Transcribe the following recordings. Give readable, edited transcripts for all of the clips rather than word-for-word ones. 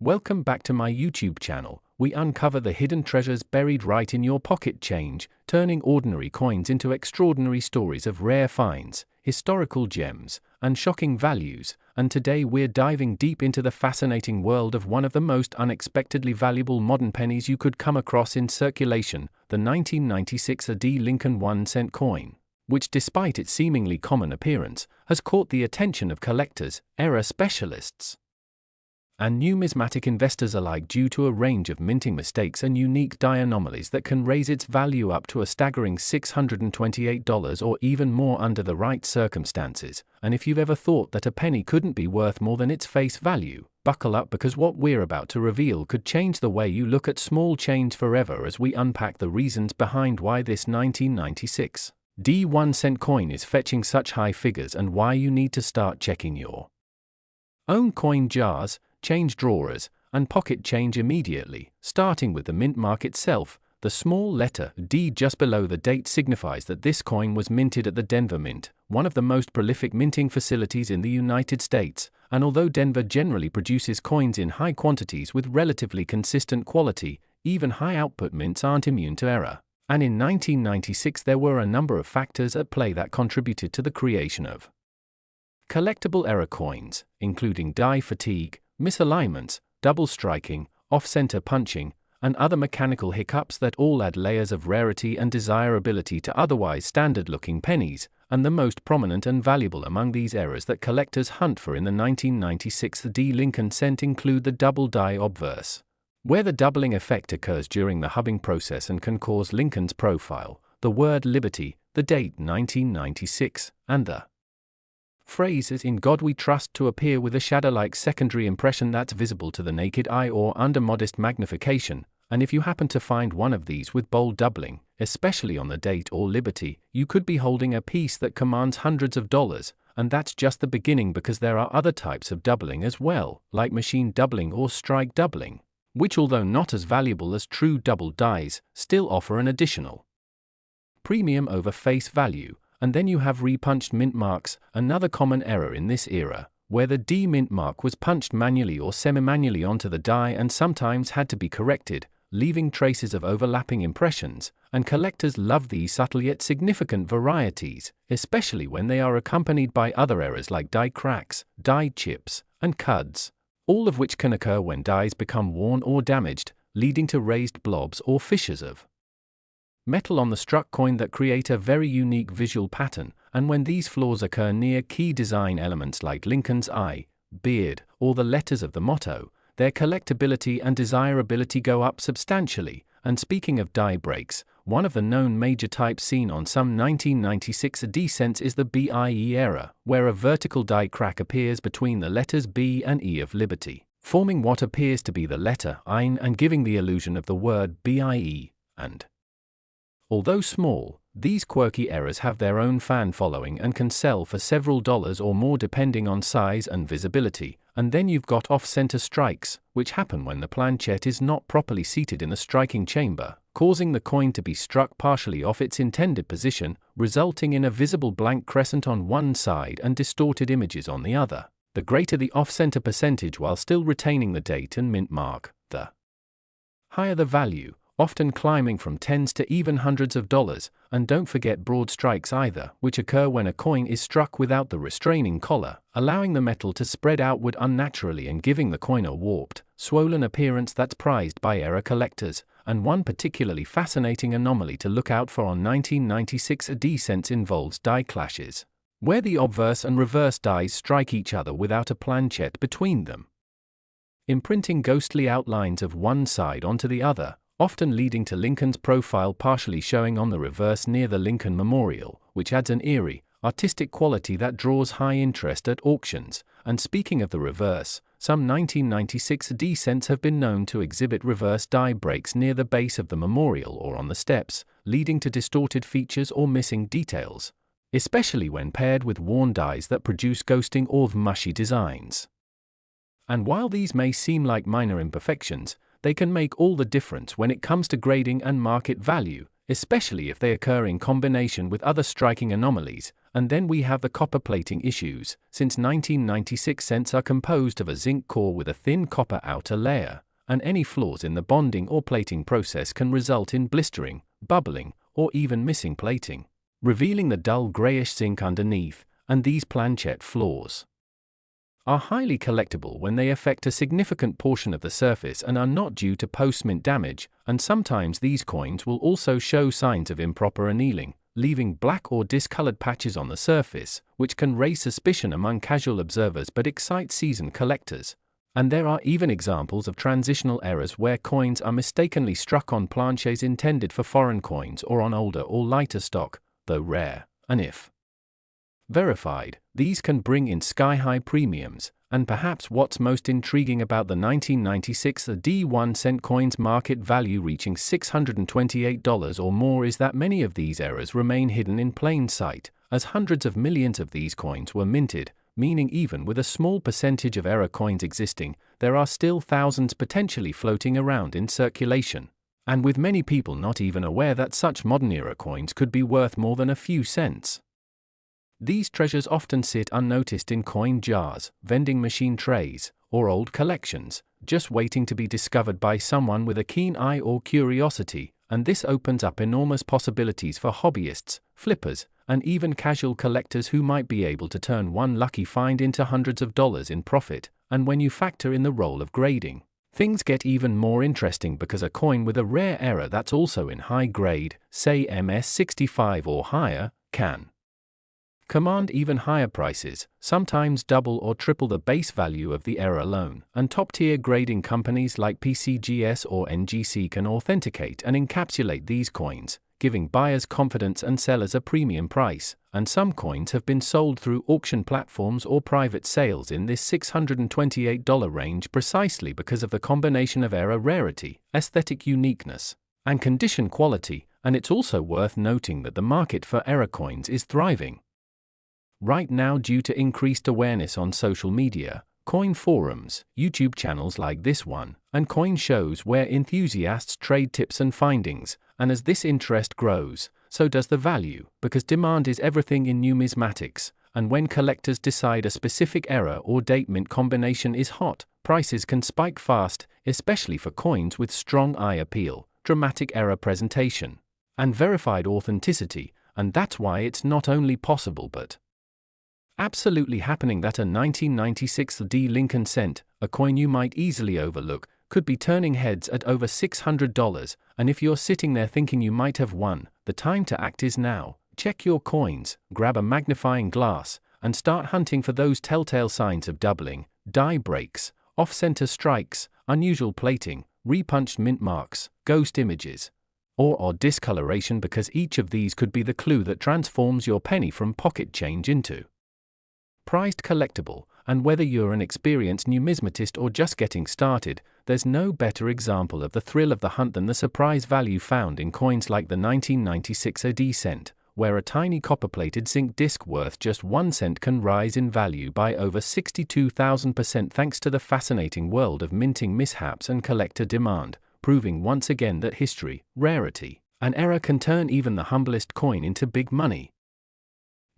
Welcome back to my YouTube channel. We uncover the hidden treasures buried right in your pocket change, turning ordinary coins into extraordinary stories of rare finds, historical gems, and shocking values. And today we're diving deep into the fascinating world of one of the most unexpectedly valuable modern pennies you could come across in circulation, the 1996 AD Lincoln 1-cent coin, which despite its seemingly common appearance, has caught the attention of collectors, era specialists, and numismatic investors alike due to a range of minting mistakes and unique die anomalies that can raise its value up to a staggering $628 or even more under the right circumstances. And if you've ever thought that a penny couldn't be worth more than its face value, buckle up, because what we're about to reveal could change the way you look at small change forever as we unpack the reasons behind why this 1996 D 1-cent coin is fetching such high figures and why you need to start checking your own coin jars, change drawers, and pocket change immediately. Starting with the mint mark itself, the small letter D just below the date signifies that this coin was minted at the Denver Mint, one of the most prolific minting facilities in the United States. And although Denver generally produces coins in high quantities with relatively consistent quality, even high output mints aren't immune to error. And in 1996 there were a number of factors at play that contributed to the creation of collectible error coins, including die fatigue, misalignments, double striking, off-center punching, and other mechanical hiccups that all add layers of rarity and desirability to otherwise standard-looking pennies. And the most prominent and valuable among these errors that collectors hunt for in the 1996 D Lincoln cent include the double die obverse, where the doubling effect occurs during the hubbing process and can cause Lincoln's profile, the word liberty, the date 1996, and the phrases "In God We Trust" to appear with a shadow-like secondary impression that's visible to the naked eye or under modest magnification. And if you happen to find one of these with bold doubling, especially on the date or liberty, you could be holding a piece that commands hundreds of dollars. And that's just the beginning, because there are other types of doubling as well, like machine doubling or strike doubling, which, although not as valuable as true double dies, still offer an additional premium over face value. And then you have repunched mint marks, another common error in this era, where the D mint mark was punched manually or semi-manually onto the die and sometimes had to be corrected, leaving traces of overlapping impressions. And collectors love these subtle yet significant varieties, especially when they are accompanied by other errors like die cracks, die chips, and cuds, all of which can occur when dies become worn or damaged, leading to raised blobs or fissures of metal on the struck coin that create a very unique visual pattern. And when these flaws occur near key design elements like Lincoln's eye, beard, or the letters of the motto, their collectability and desirability go up substantially. And speaking of die breaks, one of the known major types seen on some 1996 D cents is the BIE error, where a vertical die crack appears between the letters B and E of liberty, forming what appears to be the letter ein and giving the illusion of the word BIE. And although small, these quirky errors have their own fan following and can sell for several dollars or more depending on size and visibility. And then you've got off-center strikes, which happen when the planchette is not properly seated in the striking chamber, causing the coin to be struck partially off its intended position, resulting in a visible blank crescent on one side and distorted images on the other. The greater the off-center percentage while still retaining the date and mint mark, the higher the value, often climbing from tens to even hundreds of dollars. And don't forget broad strikes either, which occur when a coin is struck without the restraining collar, allowing the metal to spread outward unnaturally and giving the coin a warped, swollen appearance that's prized by error collectors. And one particularly fascinating anomaly to look out for on 1996 D cents involves die clashes, where the obverse and reverse dies strike each other without a planchette between them, imprinting ghostly outlines of one side onto the other, often leading to Lincoln's profile partially showing on the reverse near the Lincoln Memorial, which adds an eerie, artistic quality that draws high interest at auctions. And speaking of the reverse, some 1996 D cents have been known to exhibit reverse die breaks near the base of the memorial or on the steps, leading to distorted features or missing details, especially when paired with worn dies that produce ghosting or mushy designs. And while these may seem like minor imperfections, they can make all the difference when it comes to grading and market value, especially if they occur in combination with other striking anomalies. And then we have the copper plating issues. Since 1996, cents are composed of a zinc core with a thin copper outer layer, and any flaws in the bonding or plating process can result in blistering, bubbling, or even missing plating, revealing the dull grayish zinc underneath. And these planchet flaws are highly collectible when they affect a significant portion of the surface and are not due to post-mint damage, and sometimes these coins will also show signs of improper annealing, leaving black or discolored patches on the surface, which can raise suspicion among casual observers but excite seasoned collectors. And there are even examples of transitional errors where coins are mistakenly struck on planches intended for foreign coins or on older or lighter stock, though rare, and if verified, these can bring in sky-high premiums. And perhaps what's most intriguing about the 1996 D1-cent coin's market value reaching $628 or more is that many of these errors remain hidden in plain sight, as hundreds of millions of these coins were minted, meaning even with a small percentage of error coins existing, there are still thousands potentially floating around in circulation. And with many people not even aware that such modern-era coins could be worth more than a few cents. These treasures often sit unnoticed in coin jars, vending machine trays, or old collections, just waiting to be discovered by someone with a keen eye or curiosity, and this opens up enormous possibilities for hobbyists, flippers, and even casual collectors who might be able to turn one lucky find into hundreds of dollars in profit. And when you factor in the role of grading, things get even more interesting, because a coin with a rare error that's also in high grade, say MS65 or higher, can command even higher prices, sometimes double or triple the base value of the error alone, and top-tier grading companies like PCGS or NGC can authenticate and encapsulate these coins, giving buyers confidence and sellers a premium price. And some coins have been sold through auction platforms or private sales in this $628 range precisely because of the combination of error rarity, aesthetic uniqueness, and condition quality. And it's also worth noting that the market for error coins is thriving right now due to increased awareness on social media, coin forums, YouTube channels like this one, and coin shows where enthusiasts trade tips and findings. And as this interest grows, so does the value, because demand is everything in numismatics, and when collectors decide a specific error or date mint combination is hot, prices can spike fast, especially for coins with strong eye appeal, dramatic error presentation, and verified authenticity. And that's why it's not only possible but absolutely happening that a 1996 D Lincoln cent, a coin you might easily overlook, could be turning heads at over $600. And if you're sitting there thinking you might have won, the time to act is now. Check your coins, grab a magnifying glass, and start hunting for those telltale signs of doubling, die breaks, off-center strikes, unusual plating, repunched mint marks, ghost images, or odd discoloration, because each of these could be the clue that transforms your penny from pocket change into prized collectible. And whether you're an experienced numismatist or just getting started, there's no better example of the thrill of the hunt than the surprise value found in coins like the 1996 AD cent, where a tiny copper-plated zinc disc worth just 1 cent can rise in value by over 62,000% thanks to the fascinating world of minting mishaps and collector demand, proving once again that history, rarity, and error can turn even the humblest coin into big money.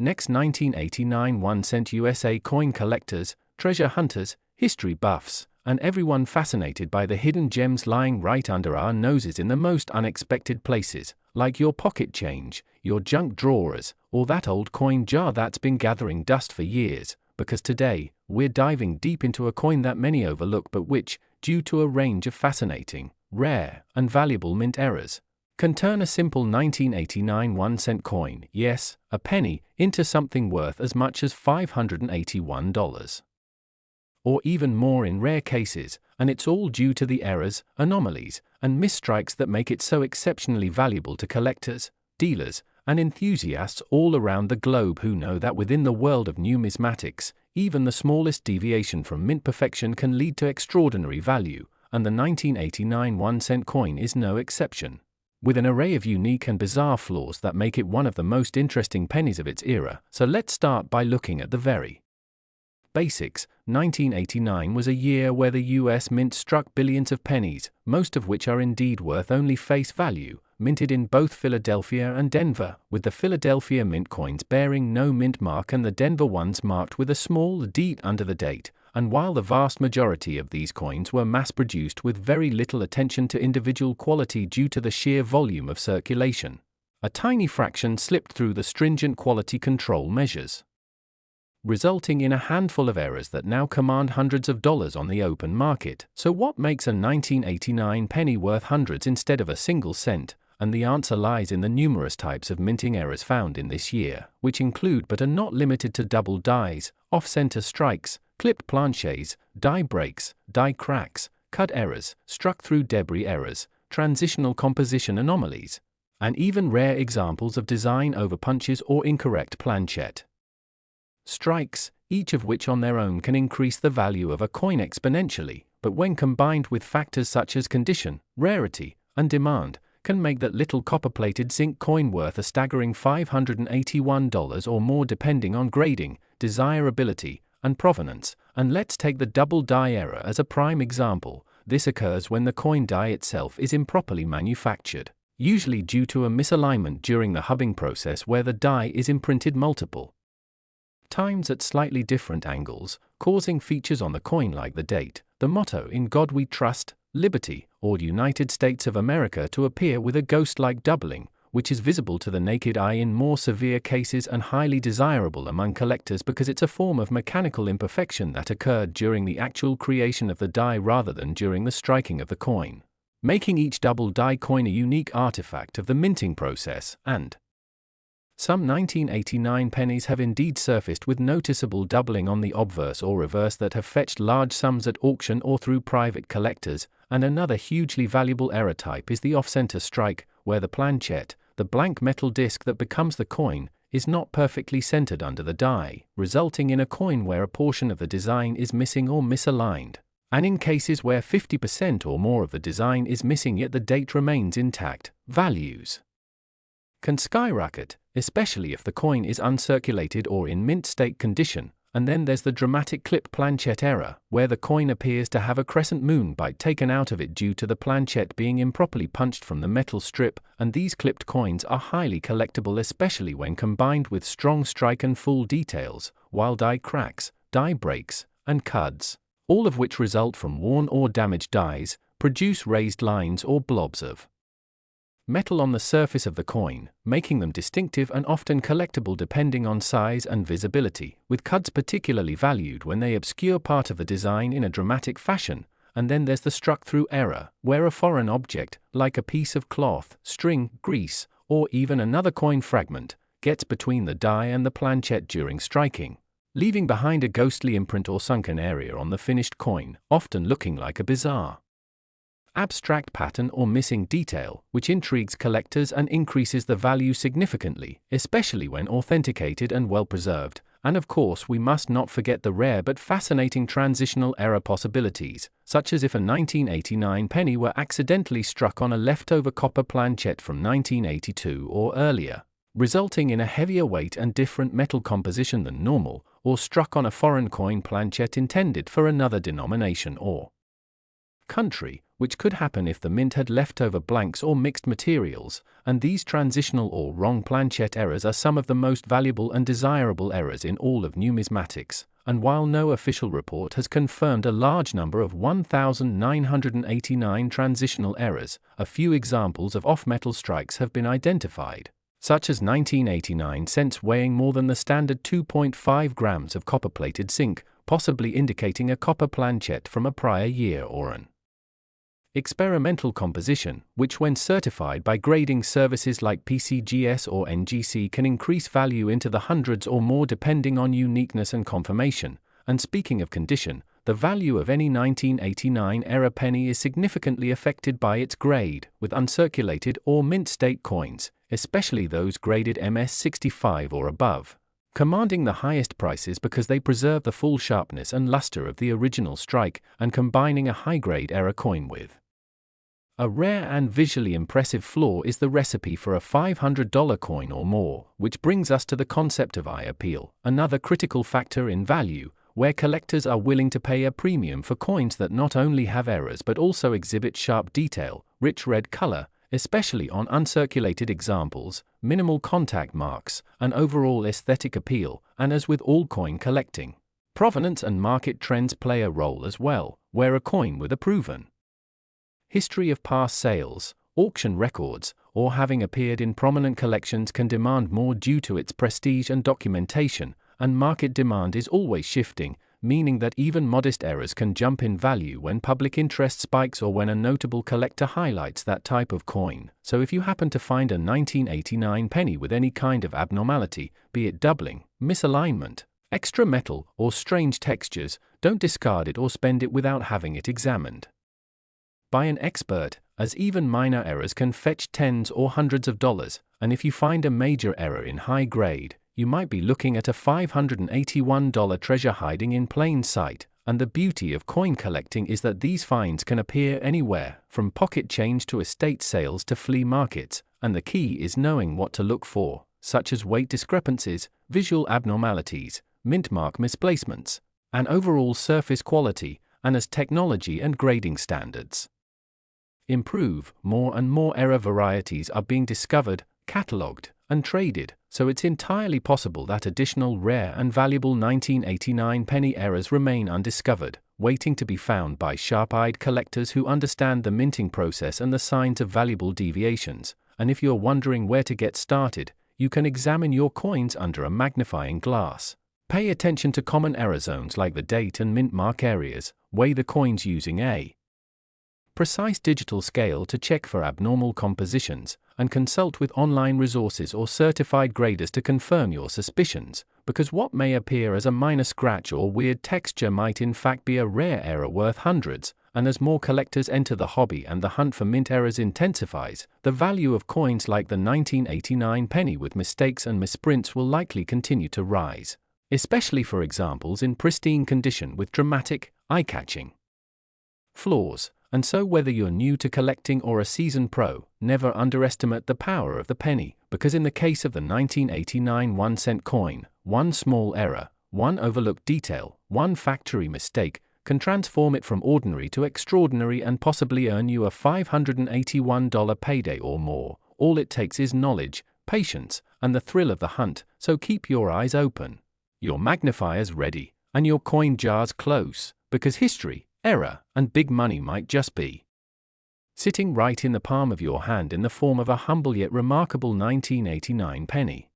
Next, 1989 1-cent USA coin collectors, treasure hunters, history buffs, and everyone fascinated by the hidden gems lying right under our noses in the most unexpected places, like your pocket change, your junk drawers, or that old coin jar that's been gathering dust for years. Because today, we're diving deep into a coin that many overlook but which, due to a range of fascinating, rare, and valuable mint errors, can turn a simple 1989 1-cent coin, yes, a penny, into something worth as much as $581. Or even more in rare cases, and it's all due to the errors, anomalies, and misstrikes that make it so exceptionally valuable to collectors, dealers, and enthusiasts all around the globe who know that within the world of numismatics, even the smallest deviation from mint perfection can lead to extraordinary value, and the 1989 1-cent coin is no exception. With an array of unique and bizarre flaws that make it one of the most interesting pennies of its era. So let's start by looking at the very basics. 1989 was a year where the US Mint struck billions of pennies, most of which are indeed worth only face value, minted in both Philadelphia and Denver, with the Philadelphia mint coins bearing no mint mark and the Denver ones marked with a small d under the date. And while the vast majority of these coins were mass-produced with very little attention to individual quality due to the sheer volume of circulation, a tiny fraction slipped through the stringent quality control measures, resulting in a handful of errors that now command hundreds of dollars on the open market. So what makes a 1989 penny worth hundreds instead of a single cent? And the answer lies in the numerous types of minting errors found in this year, which include but are not limited to double dies, off-center strikes, clipped planchets, die breaks, die cracks, cut errors, struck-through debris errors, transitional composition anomalies, and even rare examples of design overpunches or incorrect planchet strikes, each of which on their own can increase the value of a coin exponentially, but when combined with factors such as condition, rarity, and demand, can make that little copper-plated zinc coin worth a staggering $581 or more depending on grading, desirability, and provenance. And let's take the double die error as a prime example. This occurs when the coin die itself is improperly manufactured, usually due to a misalignment during the hubbing process where the die is imprinted multiple times at slightly different angles, causing features on the coin like the date, the motto "In God We Trust," Liberty, or United States of America to appear with a ghost-like doubling, which is visible to the naked eye in more severe cases and highly desirable among collectors because it's a form of mechanical imperfection that occurred during the actual creation of the die rather than during the striking of the coin, making each double die coin a unique artifact of the minting process. And some 1989 pennies have indeed surfaced with noticeable doubling on the obverse or reverse that have fetched large sums at auction or through private collectors. And another hugely valuable error type is the off-center strike, where the planchet, the blank metal disc that becomes the coin, is not perfectly centered under the die, resulting in a coin where a portion of the design is missing or misaligned. And in cases where 50% or more of the design is missing yet the date remains intact, values can skyrocket, especially if the coin is uncirculated or in mint state condition. And then there's the dramatic clip planchet error, where the coin appears to have a crescent moon bite taken out of it due to the planchet being improperly punched from the metal strip. And these clipped coins are highly collectible, especially when combined with strong strike and full details, while die cracks, die breaks, and cuts, all of which result from worn or damaged dies, produce raised lines or blobs of metal on the surface of the coin, making them distinctive and often collectible depending on size and visibility, with cuts particularly valued when they obscure part of the design in a dramatic fashion. And then there's the struck-through error, where a foreign object, like a piece of cloth, string, grease, or even another coin fragment, gets between the die and the planchet during striking, leaving behind a ghostly imprint or sunken area on the finished coin, often looking like a bizarre abstract pattern or missing detail, which intrigues collectors and increases the value significantly, especially when authenticated and well preserved. And of course we must not forget the rare but fascinating transitional error possibilities, such as if a 1989 penny were accidentally struck on a leftover copper planchet from 1982 or earlier, resulting in a heavier weight and different metal composition than normal, or struck on a foreign coin planchet intended for another denomination or country, which could happen if the mint had leftover blanks or mixed materials. And these transitional or wrong planchet errors are some of the most valuable and desirable errors in all of numismatics. And while no official report has confirmed a large number of 1,989 transitional errors, a few examples of off-metal strikes have been identified, such as 1989 cents weighing more than the standard 2.5 grams of copper-plated zinc, possibly indicating a copper planchet from a prior year or an experimental composition, which when certified by grading services like PCGS or NGC can increase value into the hundreds or more depending on uniqueness and confirmation. And speaking of condition, the value of any 1989 era penny is significantly affected by its grade, with uncirculated or mint state coins, especially those graded MS65 or above, commanding the highest prices because they preserve the full sharpness and luster of the original strike, and combining a high-grade era coin with a rare and visually impressive flaw is the recipe for a $500 coin or more, which brings us to the concept of eye appeal, another critical factor in value, where collectors are willing to pay a premium for coins that not only have errors but also exhibit sharp detail, rich red color, especially on uncirculated examples, minimal contact marks, and overall aesthetic appeal, and as with all coin collecting, provenance and market trends play a role as well, where a coin with a proven history of past sales, auction records, or having appeared in prominent collections can demand more due to its prestige and documentation, and market demand is always shifting, meaning that even modest errors can jump in value when public interest spikes or when a notable collector highlights that type of coin. So if you happen to find a 1989 penny with any kind of abnormality, be it doubling, misalignment, extra metal, or strange textures, don't discard it or spend it without having it examined by an expert, as even minor errors can fetch tens or hundreds of dollars, and if you find a major error in high grade, you might be looking at a $581 treasure hiding in plain sight. And the beauty of coin collecting is that these finds can appear anywhere, from pocket change to estate sales to flea markets, and the key is knowing what to look for, such as weight discrepancies, visual abnormalities, mint mark misplacements, and overall surface quality, and as technology and grading standards improve, more and more error varieties are being discovered, catalogued, and traded, so it's entirely possible that additional rare and valuable 1989 penny errors remain undiscovered, waiting to be found by sharp-eyed collectors who understand the minting process and the signs of valuable deviations. And if you're wondering where to get started, you can examine your coins under a magnifying glass. Pay attention to common error zones like the date and mint mark areas, weigh the coins using a precise digital scale to check for abnormal compositions, and consult with online resources or certified graders to confirm your suspicions, because what may appear as a minor scratch or weird texture might in fact be a rare error worth hundreds, and as more collectors enter the hobby and the hunt for mint errors intensifies, the value of coins like the 1989 penny with mistakes and misprints will likely continue to rise, especially for examples in pristine condition with dramatic, eye-catching flaws. And so whether you're new to collecting or a seasoned pro, never underestimate the power of the penny, because in the case of the 1989 1-cent coin, one small error, one overlooked detail, one factory mistake, can transform it from ordinary to extraordinary and possibly earn you a $581 payday or more. All it takes is knowledge, patience, and the thrill of the hunt, so keep your eyes open, your magnifiers ready, and your coin jars close, because history, error, and big money might just be sitting right in the palm of your hand in the form of a humble yet remarkable 1989 penny.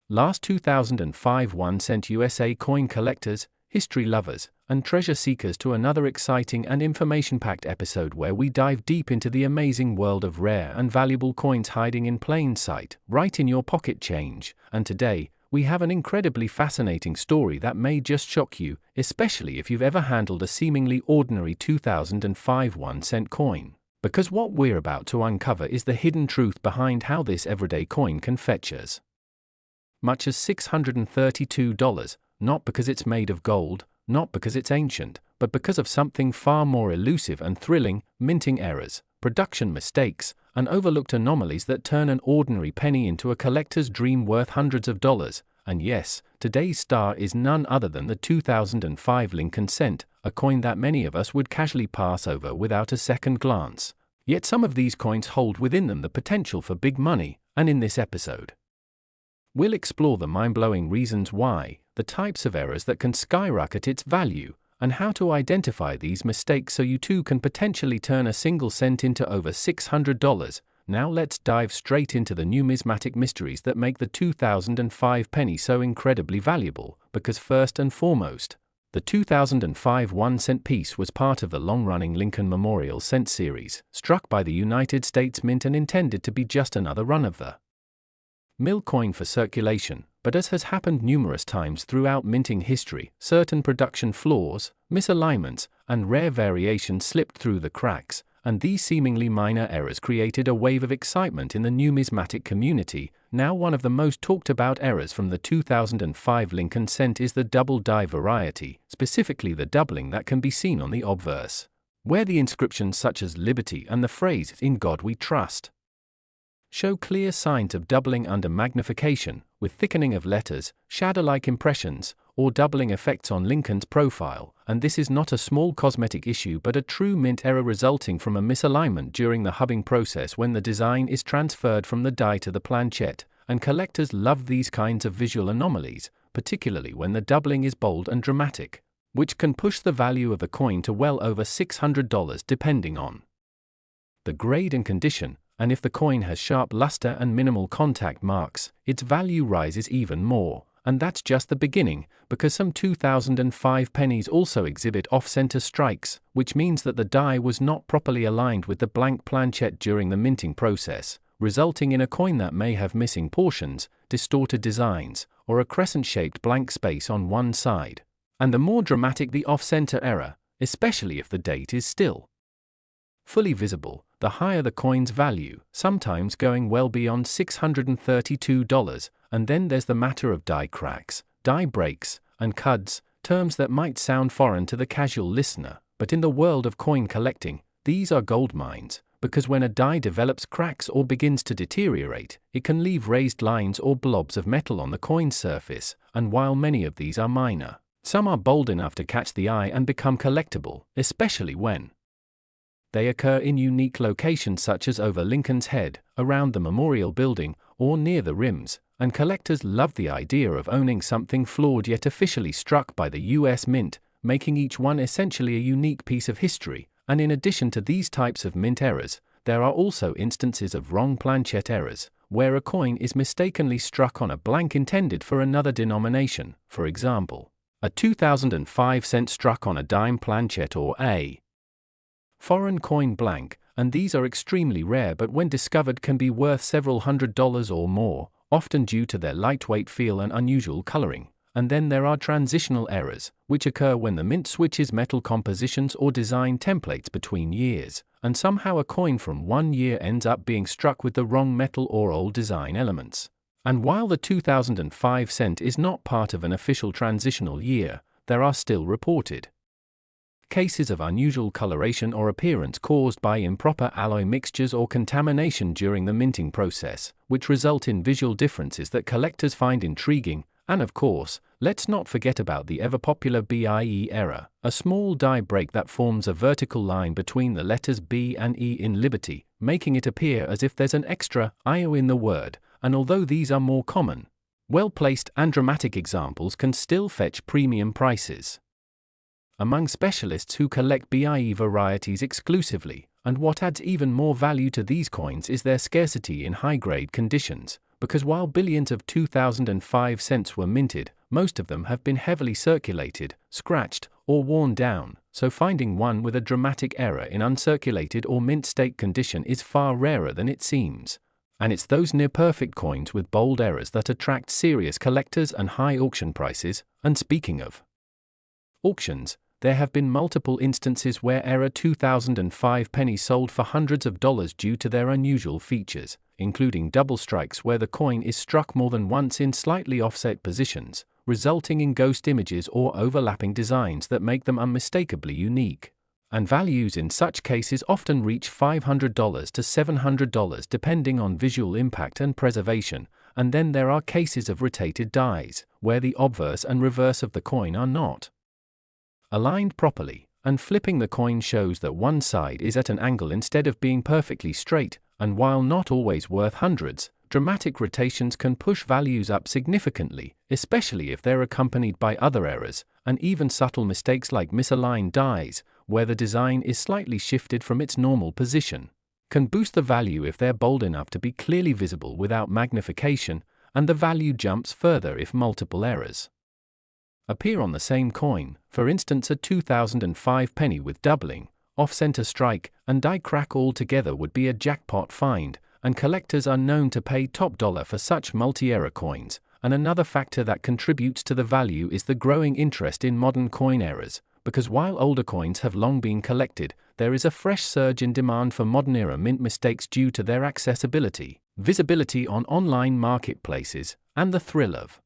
Last 2005 1-cent USA coin collectors, history lovers, and treasure seekers to another exciting and information-packed episode where we dive deep into the amazing world of rare and valuable coins hiding in plain sight, right in your pocket change. And today, we have an incredibly fascinating story that may just shock you, especially if you've ever handled a seemingly ordinary 2005 1-cent coin. Because what we're about to uncover is the hidden truth behind how this everyday coin can fetch as much as $632, not because it's made of gold, not because it's ancient, but because of something far more elusive and thrilling: minting errors, production mistakes, and overlooked anomalies that turn an ordinary penny into a collector's dream worth hundreds of dollars. And yes, today's star is none other than the 2005 Lincoln cent, a coin that many of us would casually pass over without a second glance. Yet some of these coins hold within them the potential for big money, and in this episode, we'll explore the mind-blowing reasons why, the types of errors that can skyrocket its value, and how to identify these mistakes so you too can potentially turn a single cent into over $600. Now let's dive straight into the numismatic mysteries that make the 2005 penny so incredibly valuable, because first and foremost, the 2005 1-cent piece was part of the long-running Lincoln Memorial Cent series, struck by the United States Mint and intended to be just another run-of-the-mill coin for circulation. But as has happened numerous times throughout minting history, certain production flaws, misalignments, and rare variations slipped through the cracks, and these seemingly minor errors created a wave of excitement in the numismatic community. Now one of the most talked about errors from the 2005 Lincoln cent is the double die variety, specifically the doubling that can be seen on the obverse, where the inscriptions such as Liberty and the phrase "In God We Trust" show clear signs of doubling under magnification, with thickening of letters, shadow-like impressions, or doubling effects on Lincoln's profile, and this is not a small cosmetic issue but a true mint error resulting from a misalignment during the hubbing process when the design is transferred from the die to the planchette, and collectors love these kinds of visual anomalies, particularly when the doubling is bold and dramatic, which can push the value of a coin to well over $600 depending on the grade and condition, and if the coin has sharp luster and minimal contact marks, its value rises even more. And that's just the beginning, because some 2005 pennies also exhibit off-center strikes, which means that the die was not properly aligned with the blank planchette during the minting process, resulting in a coin that may have missing portions, distorted designs, or a crescent-shaped blank space on one side. And the more dramatic the off-center error, especially if the date is still fully visible, the higher the coin's value, sometimes going well beyond $632, and then there's the matter of die cracks, die breaks, and cuds, terms that might sound foreign to the casual listener, but in the world of coin collecting, these are gold mines, because when a die develops cracks or begins to deteriorate, it can leave raised lines or blobs of metal on the coin's surface, and while many of these are minor, some are bold enough to catch the eye and become collectible, especially when they occur in unique locations such as over Lincoln's head, around the memorial building, or near the rims, and collectors love the idea of owning something flawed yet officially struck by the US Mint, making each one essentially a unique piece of history. And in addition to these types of mint errors, there are also instances of wrong planchette errors, where a coin is mistakenly struck on a blank intended for another denomination, for example, a 2005 cent struck on a dime planchette or a foreign coin blank, and these are extremely rare but when discovered can be worth several $100s or more, often due to their lightweight feel and unusual coloring. And then there are transitional errors, which occur when the mint switches metal compositions or design templates between years, and somehow a coin from one year ends up being struck with the wrong metal or old design elements. And while the 2005 cent is not part of an official transitional year, there are still reported cases of unusual coloration or appearance caused by improper alloy mixtures or contamination during the minting process, which result in visual differences that collectors find intriguing. And of course, let's not forget about the ever-popular BIE error, a small die break that forms a vertical line between the letters B and E in Liberty, making it appear as if there's an extra IO in the word, and although these are more common, well-placed and dramatic examples can still fetch premium prices among specialists who collect BIE varieties exclusively, and what adds even more value to these coins is their scarcity in high-grade conditions, because while billions of 2005 cents were minted, most of them have been heavily circulated, scratched, or worn down, so finding one with a dramatic error in uncirculated or mint state condition is far rarer than it seems. And it's those near-perfect coins with bold errors that attract serious collectors and high auction prices. And speaking of auctions, there have been multiple instances where error 2005 pennies sold for hundreds of dollars due to their unusual features, including double strikes where the coin is struck more than once in slightly offset positions, resulting in ghost images or overlapping designs that make them unmistakably unique. And values in such cases often reach $500 to $700 depending on visual impact and preservation. And then there are cases of rotated dies, where the obverse and reverse of the coin are not aligned properly, and flipping the coin shows that one side is at an angle instead of being perfectly straight, and while not always worth hundreds, dramatic rotations can push values up significantly, especially if they're accompanied by other errors, and even subtle mistakes like misaligned dies, where the design is slightly shifted from its normal position, can boost the value if they're bold enough to be clearly visible without magnification, and the value jumps further if multiple errors appear on the same coin. For instance, a 2005 penny with doubling, off-center strike, and die crack all together would be a jackpot find, and collectors are known to pay top dollar for such multi-error coins. And another factor that contributes to the value is the growing interest in modern coin errors, because while older coins have long been collected, there is a fresh surge in demand for modern-era mint mistakes due to their accessibility, visibility on online marketplaces, and the thrill of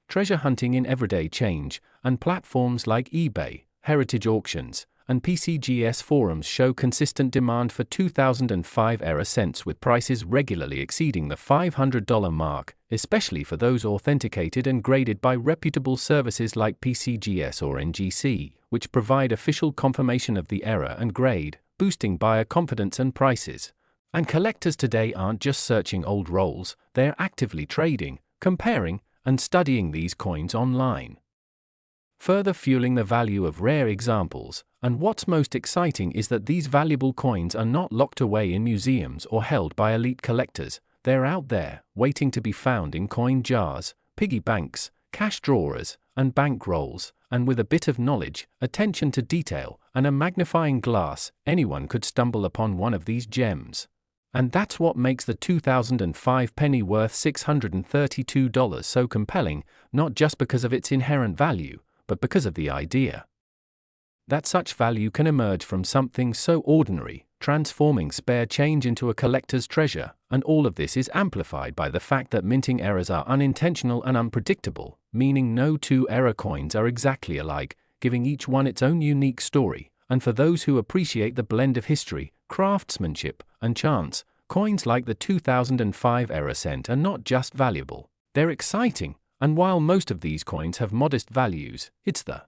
treasure hunting in everyday change, and platforms like eBay, heritage auctions, and PCGS forums show consistent demand for 2005 era cents, with prices regularly exceeding the $500 mark, especially for those authenticated and graded by reputable services like PCGS or NGC, which provide official confirmation of the era and grade, boosting buyer confidence and prices. And collectors today aren't just searching old rolls, they're actively trading, comparing, and studying these coins online, further fueling the value of rare examples. And what's most exciting is that these valuable coins are not locked away in museums or held by elite collectors. They're out there, waiting to be found in coin jars, piggy banks, cash drawers, and bank rolls. And with a bit of knowledge, attention to detail, and a magnifying glass, anyone could stumble upon one of these gems. And that's what makes the 2005 penny worth $632 so compelling, not just because of its inherent value, but because of the idea that such value can emerge from something so ordinary, transforming spare change into a collector's treasure. And all of this is amplified by the fact that minting errors are unintentional and unpredictable, meaning no two error coins are exactly alike, giving each one its own unique story. And for those who appreciate the blend of history, craftsmanship, and chance, coins like the 2005 era cent are not just valuable, they're exciting. And while most of these coins have modest values, it's the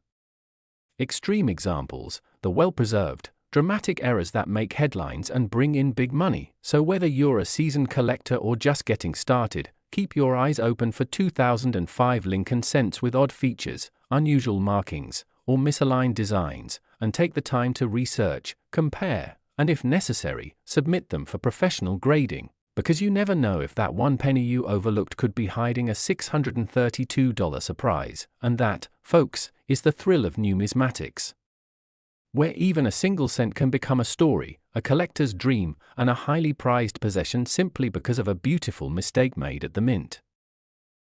extreme examples, the well-preserved, dramatic errors that make headlines and bring in big money. So whether you're a seasoned collector or just getting started, keep your eyes open for 2005 Lincoln cents with odd features, unusual markings, or misaligned designs, and take the time to research, compare, and if necessary, submit them for professional grading, because you never know if that one penny you overlooked could be hiding a $632 surprise. And that, folks, is the thrill of numismatics, where even a single cent can become a story, a collector's dream, and a highly prized possession simply because of a beautiful mistake made at the mint.